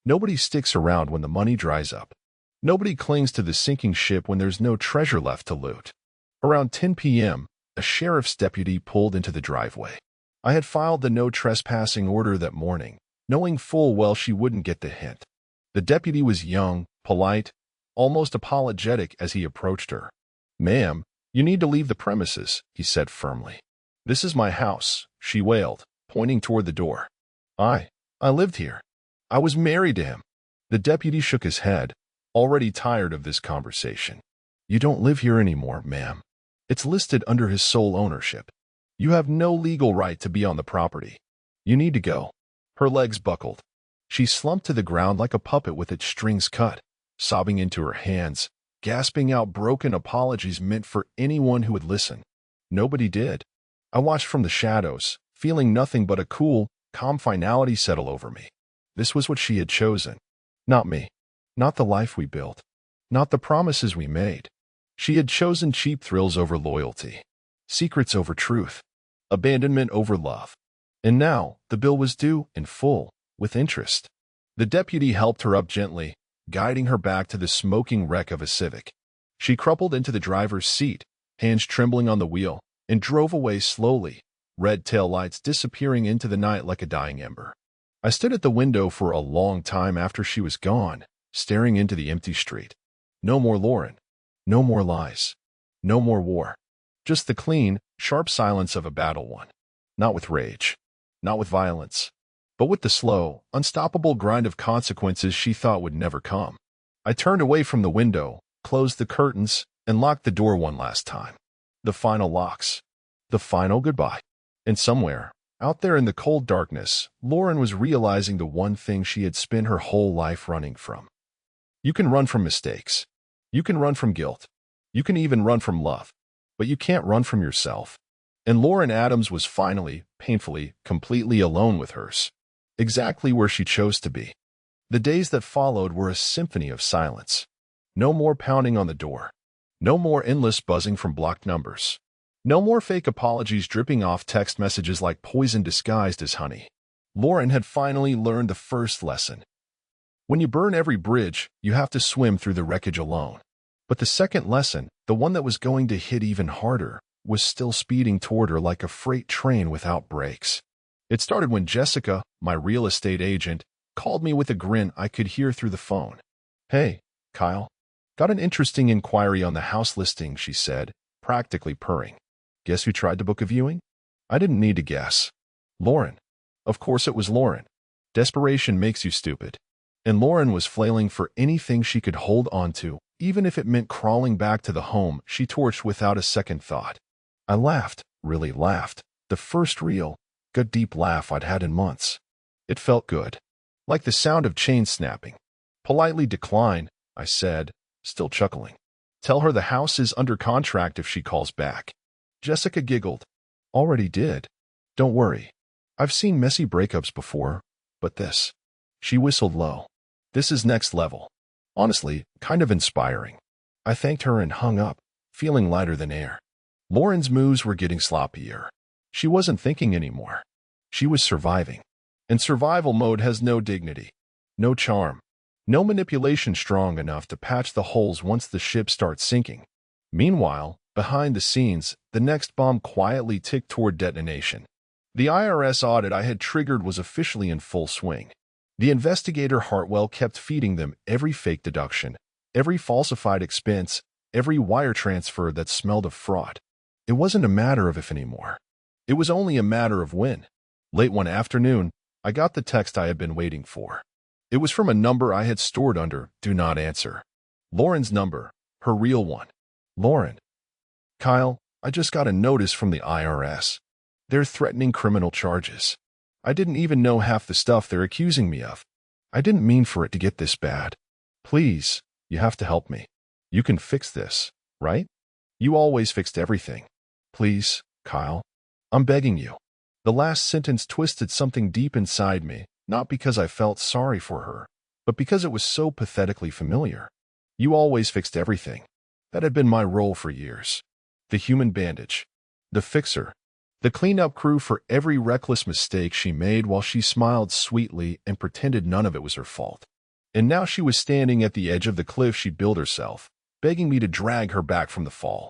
Nobody sticks around when the money dries up. Nobody clings to the sinking ship when there's no treasure left to loot. Around 10 p.m., a sheriff's deputy pulled into the driveway. I had filed the no trespassing order that morning, knowing full well she wouldn't get the hint. The deputy was young, polite, almost apologetic as he approached her. "Ma'am, you need to leave the premises," he said firmly. "This is my house," she wailed, pointing toward the door. I lived here. I was married to him." The deputy shook his head, already tired of this conversation. "You don't live here anymore, ma'am. It's listed under his sole ownership. You have no legal right to be on the property. You need to go." Her legs buckled. She slumped to the ground like a puppet with its strings cut, sobbing into her hands, gasping out broken apologies meant for anyone who would listen. Nobody did. I watched from the shadows, feeling nothing but a cool, calm finality settle over me. This was what she had chosen. Not me. Not the life we built. Not the promises we made. She had chosen cheap thrills over loyalty. Secrets over truth. Abandonment over love. And now, the bill was due, in full, with interest. The deputy helped her up gently, guiding her back to the smoking wreck of a Civic. She crumpled into the driver's seat, hands trembling on the wheel, and drove away slowly, red taillights disappearing into the night like a dying ember. I stood at the window for a long time after she was gone, staring into the empty street. No more Lauren. No more lies. No more war. Just the clean, sharp silence of a battle won. Not with rage. Not with violence. But with the slow, unstoppable grind of consequences she thought would never come. I turned away from the window, closed the curtains, and locked the door one last time. The final locks. The final goodbye. And somewhere, out there in the cold darkness, Lauren was realizing the one thing she had spent her whole life running from. You can run from mistakes. You can run from guilt. You can even run from love. But you can't run from yourself. And Lauren Adams was finally, painfully, completely alone with hers. Exactly where she chose to be. The days that followed were a symphony of silence. No more pounding on the door. No more endless buzzing from blocked numbers. No more fake apologies dripping off text messages like poison disguised as honey. Lauren had finally learned the first lesson. When you burn every bridge, you have to swim through the wreckage alone. But the second lesson, the one that was going to hit even harder, was still speeding toward her like a freight train without brakes. It started when Jessica, my real estate agent, called me with a grin I could hear through the phone. "Hey, Kyle. Got an interesting inquiry on the house listing," she said, practically purring. "Guess who tried to book a viewing?" I didn't need to guess. Lauren. Of course it was Lauren. Desperation makes you stupid. And Lauren was flailing for anything she could hold on to, even if it meant crawling back to the home she torched without a second thought. I laughed, really laughed, the first real, good deep laugh I'd had in months. It felt good, like the sound of chains snapping. Politely decline, I said, still chuckling. Tell her the house is under contract if she calls back. Jessica giggled. Already did. Don't worry. I've seen messy breakups before, but this. She whistled low. This is next level. Honestly, kind of inspiring. I thanked her and hung up, feeling lighter than air. Lauren's moves were getting sloppier. She wasn't thinking anymore. She was surviving. And survival mode has no dignity, no charm, no manipulation strong enough to patch the holes once the ship starts sinking. Meanwhile, behind the scenes, the next bomb quietly ticked toward detonation. The IRS audit I had triggered was officially in full swing. The investigator Hartwell kept feeding them every fake deduction, every falsified expense, every wire transfer that smelled of fraud. It wasn't a matter of if anymore. It was only a matter of when. Late one afternoon, I got the text I had been waiting for. It was from a number I had stored under Do Not Answer. Lauren's number, her real one. Lauren. Kyle, I just got a notice from the IRS. They're threatening criminal charges. I didn't even know half the stuff they're accusing me of. I didn't mean for it to get this bad. Please, you have to help me. You can fix this, right? You always fixed everything. Please, Kyle. I'm begging you. The last sentence twisted something deep inside me, not because I felt sorry for her, but because it was so pathetically familiar. You always fixed everything. That had been my role for years. The human bandage. The fixer. The cleanup crew for every reckless mistake she made while she smiled sweetly and pretended none of it was her fault. And now she was standing at the edge of the cliff she'd built herself, begging me to drag her back from the fall.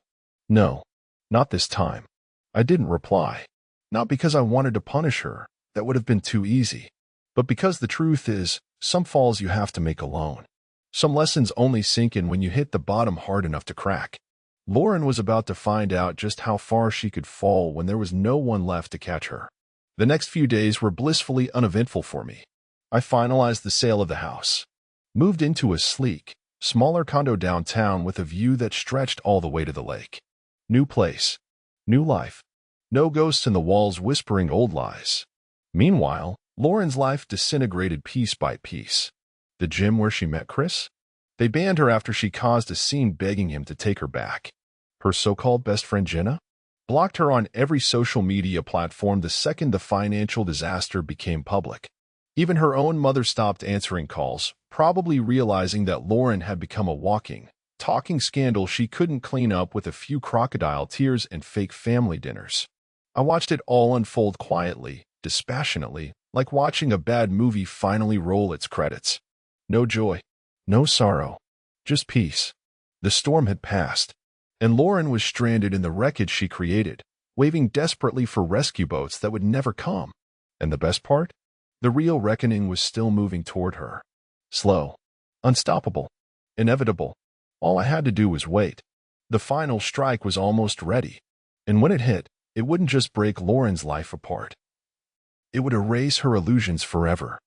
No, not this time. I didn't reply. Not because I wanted to punish her, that would have been too easy, but because the truth is, some falls you have to make alone. Some lessons only sink in when you hit the bottom hard enough to crack. Lauren was about to find out just how far she could fall when there was no one left to catch her. The next few days were blissfully uneventful for me. I finalized the sale of the house. Moved into a sleek, smaller condo downtown with a view that stretched all the way to the lake. New place. New life. No ghosts in the walls whispering old lies. Meanwhile, Lauren's life disintegrated piece by piece. The gym where she met Chris? They banned her after she caused a scene begging him to take her back. Her so-called best friend Jenna? Blocked her on every social media platform the second the financial disaster became public. Even her own mother stopped answering calls, probably realizing that Lauren had become a walking, talking scandal she couldn't clean up with a few crocodile tears and fake family dinners. I watched it all unfold quietly, dispassionately, like watching a bad movie finally roll its credits. No joy. No sorrow, just peace. The storm had passed, and Lauren was stranded in the wreckage she created, waving desperately for rescue boats that would never come. And the best part? The real reckoning was still moving toward her. Slow, unstoppable, inevitable. All I had to do was wait. The final strike was almost ready, and when it hit, it wouldn't just break Lauren's life apart. It would erase her illusions forever.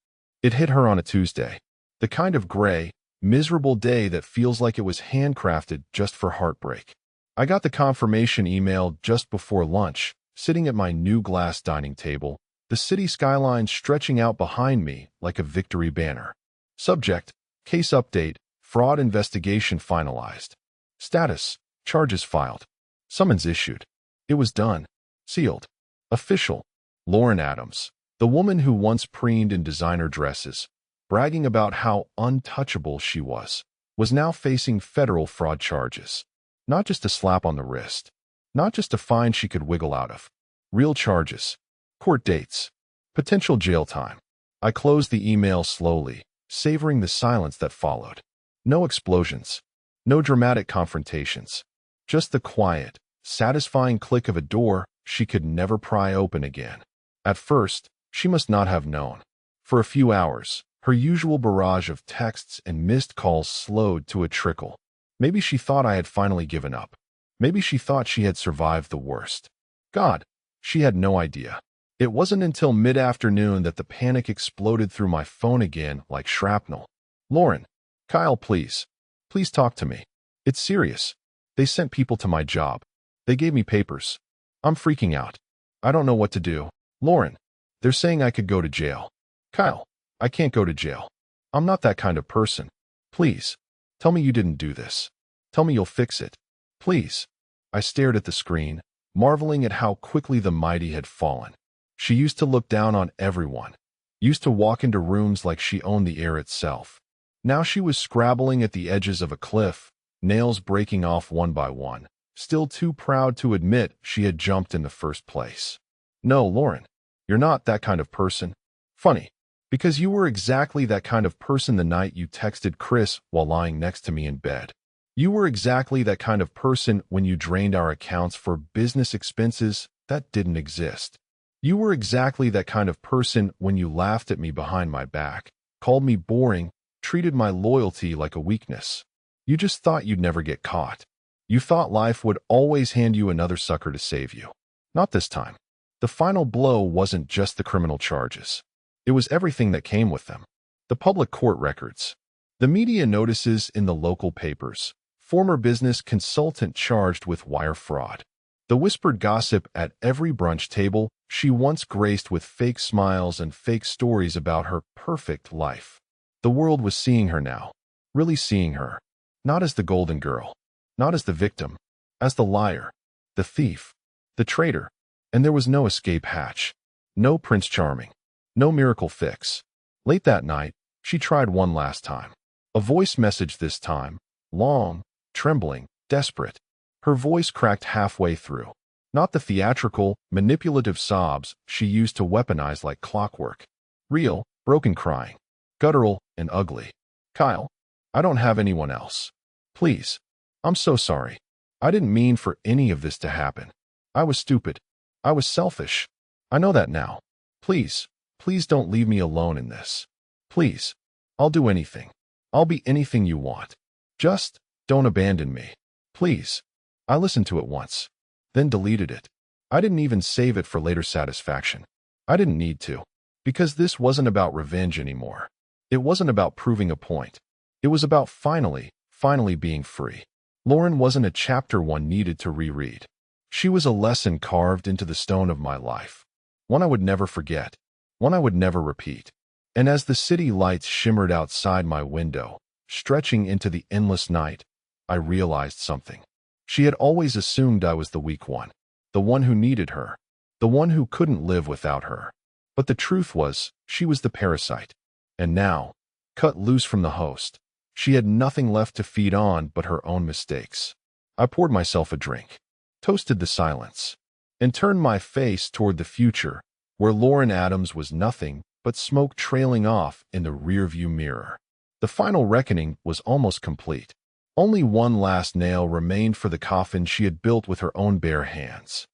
It hit her on a Tuesday, the kind of gray, miserable day that feels like it was handcrafted just for heartbreak. I got the confirmation email just before lunch, sitting at my new glass dining table, the city skyline stretching out behind me like a victory banner. Subject, case update, fraud investigation finalized. Status, charges filed. Summons issued. It was done. Sealed. Official. Lauren Adams, the woman who once preened in designer dresses, bragging about how untouchable she was now facing federal fraud charges. Not just a slap on the wrist. Not just a fine she could wiggle out of. Real charges. Court dates. Potential jail time. I closed the email slowly, savoring the silence that followed. No explosions. No dramatic confrontations. Just the quiet, satisfying click of a door she could never pry open again. At first, she must not have known. For a few hours, her usual barrage of texts and missed calls slowed to a trickle. Maybe she thought I had finally given up. Maybe she thought she had survived the worst. God, she had no idea. It wasn't until mid-afternoon that the panic exploded through my phone again like shrapnel. Lauren, Kyle, please. Please talk to me. It's serious. They sent people to my job. They gave me papers. I'm freaking out. I don't know what to do. Lauren, they're saying I could go to jail. Kyle, I can't go to jail. I'm not that kind of person. Please, tell me you didn't do this. Tell me you'll fix it. Please. I stared at the screen, marveling at how quickly the mighty had fallen. She used to look down on everyone, used to walk into rooms like she owned the air itself. Now she was scrabbling at the edges of a cliff, nails breaking off one by one, still too proud to admit she had jumped in the first place. No, Lauren, you're not that kind of person. Funny, because you were exactly that kind of person the night you texted Chris while lying next to me in bed. You were exactly that kind of person when you drained our accounts for business expenses that didn't exist. You were exactly that kind of person when you laughed at me behind my back, called me boring, treated my loyalty like a weakness. You just thought you'd never get caught. You thought life would always hand you another sucker to save you. Not this time. The final blow wasn't just the criminal charges. It was everything that came with them. The public court records, the media notices in the local papers, former business consultant charged with wire fraud, the whispered gossip at every brunch table she once graced with fake smiles and fake stories about her perfect life. The world was seeing her now, really seeing her, not as the golden girl, not as the victim, as the liar, the thief, the traitor. And there was no escape hatch, no Prince Charming, no miracle fix. Late that night, she tried one last time. A voice message this time, long, trembling, desperate. Her voice cracked halfway through. Not the theatrical, manipulative sobs she used to weaponize like clockwork. Real, broken crying. Guttural and ugly. Kyle, I don't have anyone else. Please. I'm so sorry. I didn't mean for any of this to happen. I was stupid. I was selfish. I know that now. Please, please don't leave me alone in this. Please. I'll do anything. I'll be anything you want. Just don't abandon me. Please. I listened to it once, then deleted it. I didn't even save it for later satisfaction. I didn't need to, because this wasn't about revenge anymore. It wasn't about proving a point. It was about finally being free. Lauren wasn't a chapter one needed to reread. She was a lesson carved into the stone of my life. One I would never forget. One I would never repeat. And as the city lights shimmered outside my window, stretching into the endless night, I realized something. She had always assumed I was the weak one, the one who needed her, the one who couldn't live without her. But the truth was, she was the parasite. And now, cut loose from the host, she had nothing left to feed on but her own mistakes. I poured myself a drink, toasted the silence, and turned my face toward the future, where Lauren Adams was nothing but smoke trailing off in the rearview mirror. The final reckoning was almost complete. Only one last nail remained for the coffin she had built with her own bare hands.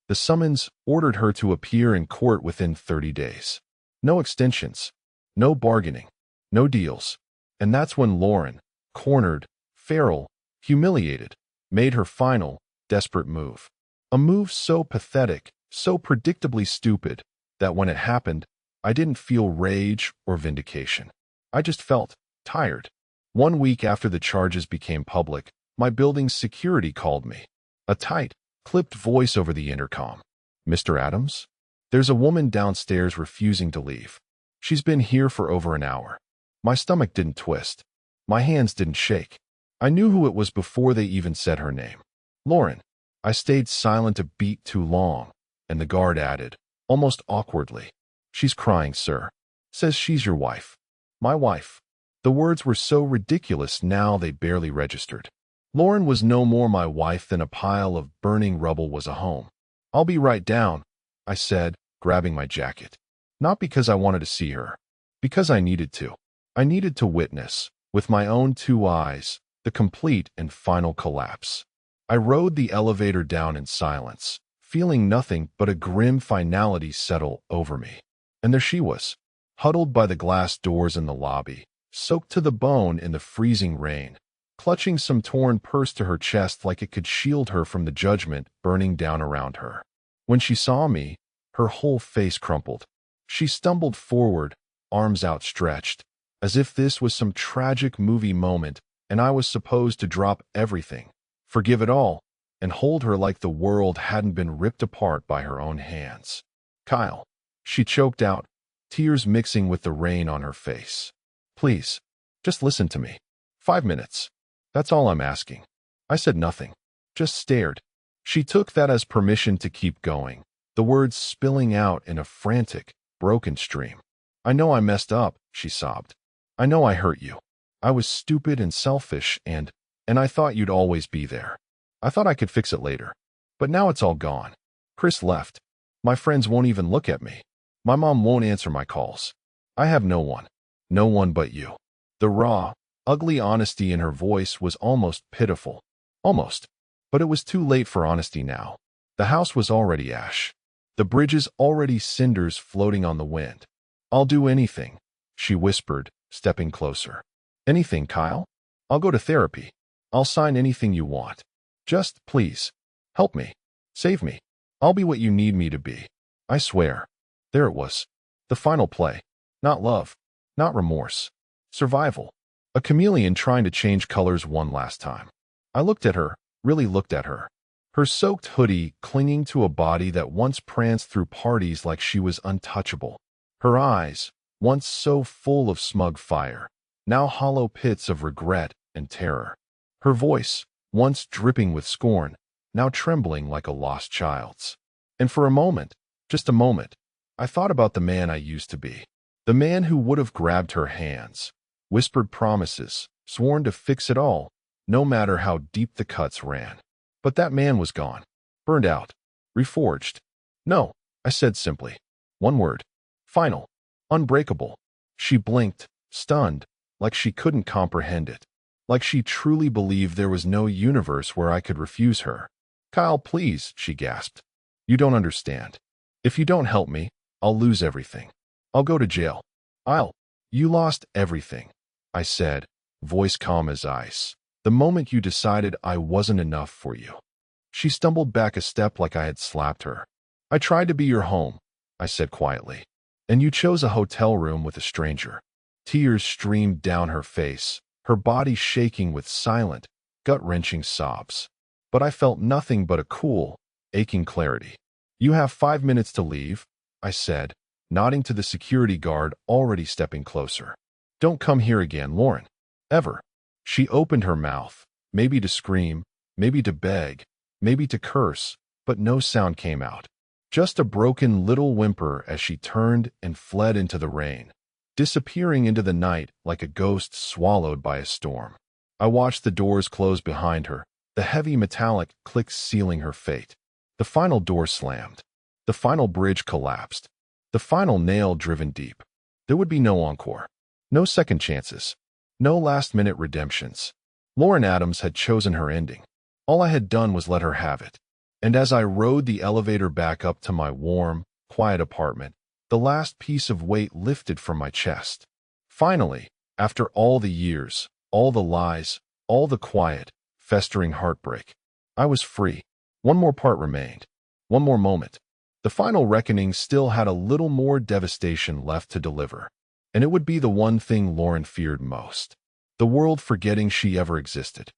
The summons ordered her to appear in court within 30 days. No extensions, no bargaining, no deals. And that's when Lauren, cornered, feral, humiliated, made her final, desperate move. A move so pathetic, so predictably stupid, that when it happened, I didn't feel rage or vindication. I just felt tired. 1 week after the charges became public, my building's security called me. A tight, clipped voice over the intercom. Mr. Adams? There's a woman downstairs refusing to leave. She's been here for over an hour. My stomach didn't twist. My hands didn't shake. I knew who it was before they even said her name. Lauren. I stayed silent a beat too long, and the guard added, almost awkwardly, "She's crying, sir. Says she's your wife." My wife. The words were so ridiculous now they barely registered. Lauren was no more my wife than a pile of burning rubble was a home. "I'll be right down," I said, grabbing my jacket. Not because I wanted to see her. Because I needed to. I needed to witness, with my own 2 eyes, the complete and final collapse. I rode the elevator down in silence, feeling nothing but a grim finality settle over me. And there she was, huddled by the glass doors in the lobby, soaked to the bone in the freezing rain, clutching some torn purse to her chest like it could shield her from the judgment burning down around her. When she saw me, her whole face crumpled. She stumbled forward, arms outstretched, as if this was some tragic movie moment and I was supposed to drop everything, forgive it all, and hold her like the world hadn't been ripped apart by her own hands. Kyle, she choked out, tears mixing with the rain on her face. Please, just listen to me. 5 minutes. That's all I'm asking. I said nothing, just stared. She took that as permission to keep going, the words spilling out in a frantic, broken stream. I know I messed up, she sobbed. I know I hurt you. I was stupid and selfish and I thought you'd always be there. I thought I could fix it later. But now it's all gone. Chris left. My friends won't even look at me. My mom won't answer my calls. I have no one. No one but you. The raw, ugly honesty in her voice was almost pitiful. Almost. But it was too late for honesty now. The house was already ash. The bridges already cinders floating on the wind. I'll do anything, she whispered, stepping closer. Anything, Kyle? I'll go to therapy. I'll sign anything you want. Just, please, help me. Save me. I'll be what you need me to be. I swear. There it was. The final play. Not love. Not remorse. Survival. A chameleon trying to change colors one last time. I looked at her, really looked at her. Her soaked hoodie clinging to a body that once pranced through parties like she was untouchable. Her eyes, once so full of smug fire, now hollow pits of regret and terror. Her voice, once dripping with scorn, now trembling like a lost child's. And for a moment, just a moment, I thought about the man I used to be. The man who would have grabbed her hands, whispered promises, sworn to fix it all, no matter how deep the cuts ran. But that man was gone, burned out, reforged. No, I said simply. One word. Final. Unbreakable. She blinked, stunned, like she couldn't comprehend it. Like she truly believed there was no universe where I could refuse her. Kyle, please, she gasped. You don't understand. If you don't help me, I'll lose everything. I'll go to jail. You lost everything, I said, voice calm as ice. The moment you decided I wasn't enough for you. She stumbled back a step like I had slapped her. I tried to be your home, I said quietly. And you chose a hotel room with a stranger. Tears streamed down her face, her body shaking with silent, gut-wrenching sobs. But I felt nothing but a cool, aching clarity. You have 5 minutes to leave, I said, nodding to the security guard already stepping closer. Don't come here again, Lauren. Ever. She opened her mouth, maybe to scream, maybe to beg, maybe to curse, but no sound came out. Just a broken little whimper as she turned and fled into the rain, disappearing into the night like a ghost swallowed by a storm. I watched the doors close behind her, the heavy metallic clicks sealing her fate. The final door slammed. The final bridge collapsed. The final nail driven deep. There would be no encore. No second chances. No last-minute redemptions. Lauren Adams had chosen her ending. All I had done was let her have it. And as I rode the elevator back up to my warm, quiet apartment, the last piece of weight lifted from my chest. Finally, after all the years, all the lies, all the quiet, festering heartbreak, I was free. One more part remained. One more moment. The final reckoning still had a little more devastation left to deliver. And it would be the one thing Lauren feared most. The world forgetting she ever existed.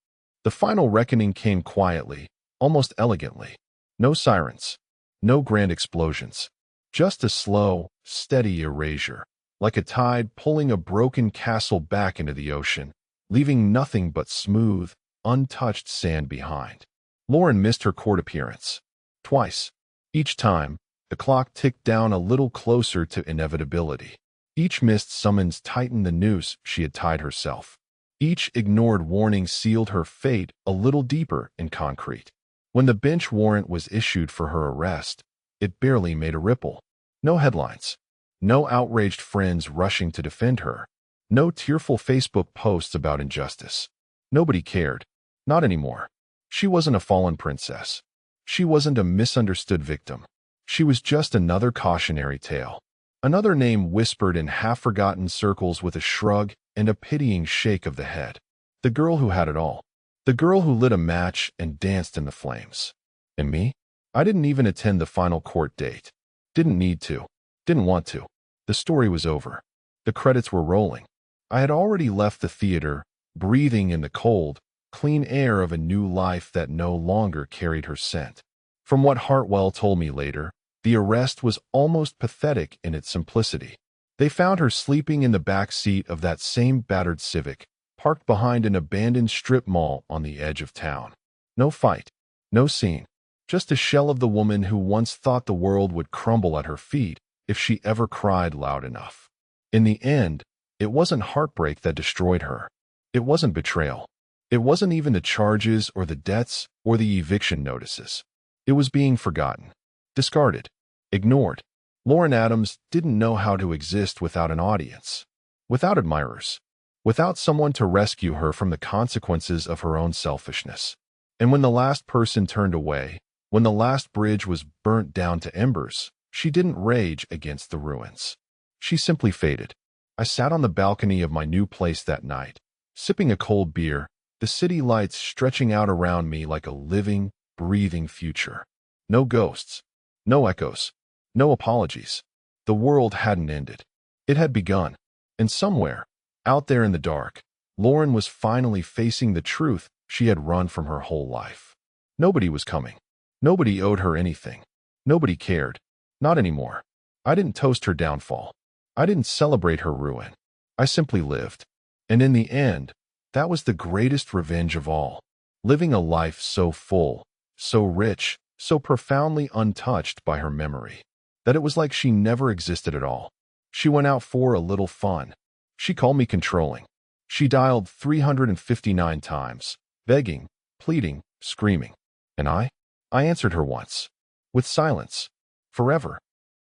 The final reckoning came quietly, almost elegantly. No sirens. No grand explosions. Just a slow, steady erasure, like a tide pulling a broken castle back into the ocean, leaving nothing but smooth, untouched sand behind. Lauren missed her court appearance. Twice. Each time, the clock ticked down a little closer to inevitability. Each missed summons tightened the noose she had tied herself. Each ignored warning sealed her fate a little deeper in concrete. When the bench warrant was issued for her arrest, it barely made a ripple. No headlines. No outraged friends rushing to defend her. No tearful Facebook posts about injustice. Nobody cared. Not anymore. She wasn't a fallen princess. She wasn't a misunderstood victim. She was just another cautionary tale. Another name whispered in half-forgotten circles with a shrug and a pitying shake of the head. The girl who had it all. The girl who lit a match and danced in the flames. And me? I didn't even attend the final court date. Didn't need to. Didn't want to. The story was over. The credits were rolling. I had already left the theater, breathing in the cold, clean air of a new life that no longer carried her scent. From what Hartwell told me later, the arrest was almost pathetic in its simplicity. They found her sleeping in the back seat of that same battered Civic, parked behind an abandoned strip mall on the edge of town. No fight, no scene, just a shell of the woman who once thought the world would crumble at her feet if she ever cried loud enough. In the end, it wasn't heartbreak that destroyed her. It wasn't betrayal. It wasn't even the charges or the debts or the eviction notices. It was being forgotten, discarded, ignored. Lauren Adams didn't know how to exist without an audience, without admirers, without someone to rescue her from the consequences of her own selfishness. And when the last person turned away, when the last bridge was burnt down to embers, she didn't rage against the ruins. She simply faded. I sat on the balcony of my new place that night, sipping a cold beer, the city lights stretching out around me like a living, breathing future. No ghosts, no echoes, no apologies. The world hadn't ended. It had begun. And somewhere, out there in the dark, Lauren was finally facing the truth she had run from her whole life. Nobody was coming. Nobody owed her anything. Nobody cared. Not anymore. I didn't toast her downfall. I didn't celebrate her ruin. I simply lived. And in the end, that was the greatest revenge of all. Living a life so full, so rich, so profoundly untouched by her memory, that it was like she never existed at all. She went out for a little fun. She called me controlling. She dialed 359 times, begging, pleading, screaming. And I answered her once. With silence. Forever.